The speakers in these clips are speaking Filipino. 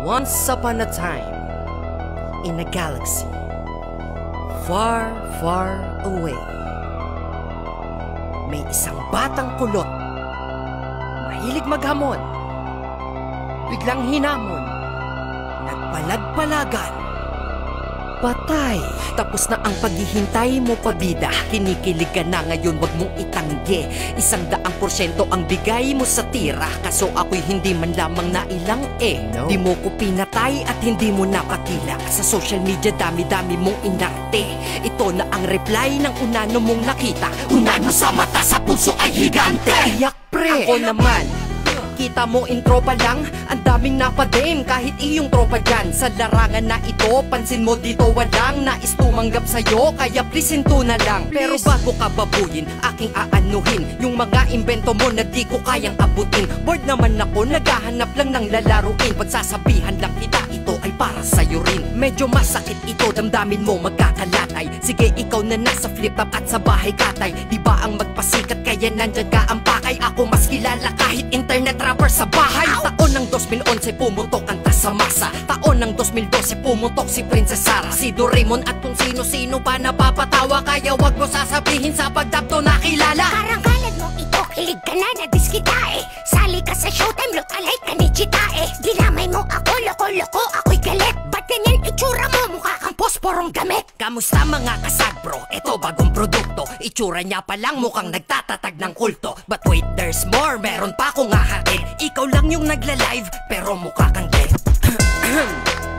Once upon a time, in a galaxy, far, far away, may isang batang kulot, mahilig maghamon, biglang hinamon, nagpalag-palagan, patay. Tapos na ang paghihintay mo, pabida. Kinikilig ka na ngayon, wag mong itanggi. 100% ang bigay mo sa tira. Kaso ako'y hindi man lamang nailang no. Di mo ko pinatay at hindi mo napakila. Sa social media dami-dami mong inarte. Ito na ang reply ng unano mong nakita. Unano sa mata, sa puso ay higante. Iyak pre, ako naman. Kita mo intro pa lang, ang daming napadame kahit iyong tropa dyan. Sa larangan na ito, pansin mo dito walang nais tumanggap sa'yo, kaya please hinto na lang. Pero bago ka babuyin, aking aanuhin yung mga invento mo na di ko kayang abutin. Bored naman ako, naghahanap lang ng lalaruin. Pagsasabihan lang kita, ito ay para sa'yo rin. Medyo masakit ito, damdamin mo magkakalatay. Sige, ikaw na nasa flip top at sa bahay katay. Di ba ang magpasikat kaya nandyan ka ang pakay? Ako mas kilala kahit internet rapper sa bahay. Taon ng 2011 pumutok ang tasamasa. Taon ng 2012 pumutok si Princess Sarah, si Doraemon at kung sino-sino pa napapatawa. Kaya wag mo sasabihin sa pagdapto na kilala. Karangalan mo ito, kilig ka na nadis kita eh. Sali ka sa showtime, look alike ka ni Chita eh. Dinamay mo ako, loko-loko, ako'y galit. Ba't ganyan itsura mo, mukha kang posporong gamit? Kamusta mga kasag bro? Ito bagong produkto. Itsura niya pa lang mukhang nagtatatag ng kulto. But wait, there's more, meron pa akong hahatid. Ikaw lang yung nagla-live, pero mukha kang dead.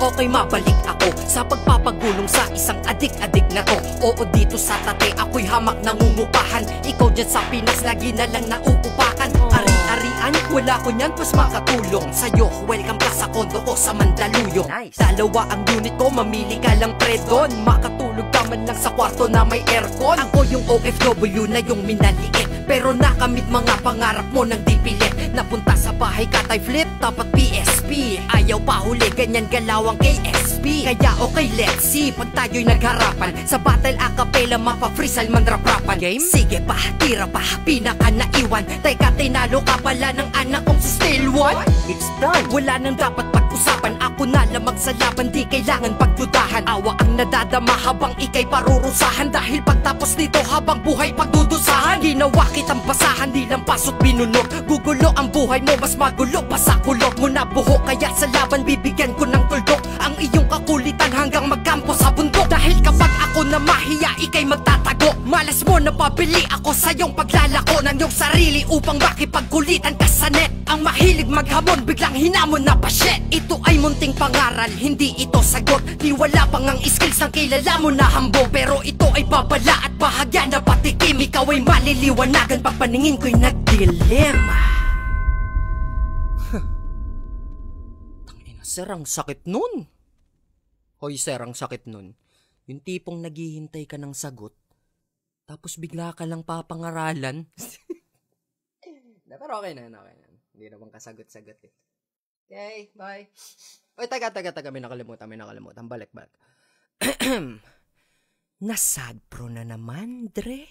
Okay, mabalik ako sa pagpapagulong sa isang adik-adik na to. Oo, dito sa tate ako'y hamak nangungupahan. Ikaw dyan sa Pinas lagi na lang nauupakan. Ari-arian, wala ko nyan pas makatulong sa'yo. Welcome ka sa kondo ko sa Mandaluyong. Dalawa ang unit ko, mamili ka lang pre doon. Makatulog ka man lang sa kwarto na may aircon. Ako yung OFW na yung minaliit, pero nakamit mga pangarap mo ng di pilit. Napunta sa bahay katay flip top at PSP. Ayaw pa huli, ganyan galawang KSP. Kaya okay, let's see, pag tayo'y nagharapan sa battle acapella, mapa-freestyle man raprapan. Game? Sige pa, tira pa, pinaka naiwan. Teka, tinalo ka pala ng anak kong sa still one. It's done, wala nang dapat pag-usapan. Ako na lamang sa laban, di kailangan pagdudahan. Awa ang nadadama habang ikay parurusahan. Dahil pagtapos nito habang buhay pagdudusahan. Ginawa kitang basahan, di lang pasot binunot. Gugulo ang buhay mo, mas magulo pa sa kulot mo na buhok. Kaya sa laban bibigyan ko ng tuldok ang iyong kakulitan hanggang magkampo sa bundok. Dahil kapag ako na mahiya, ikay magtatago. Malas mo na pabili ako sa iyong paglalako ng iyong sarili upang makipagkulitan ka sa net. Ang mahilig maghamon, biglang hinamon na pa shit. Ito ay munting pangaral, hindi ito sagot. Di wala pang ang skills ng kilala mo na hambog. Pero ito ay babala at bahagya na patikim. Ikaw ay maliliwanagan pag paningin ko'y nagdilim. Sir, ang sakit nun. Hoy sir, ang sakit nun. Yung tipong naghihintay ka ng sagot, tapos bigla ka lang papangaralan. Pero okay na, okay na. Hindi naman kasagot-sagot eh. Okay, bye. Oy, taga, may nakalimutan. Balik. Nasad pro na naman, Dre.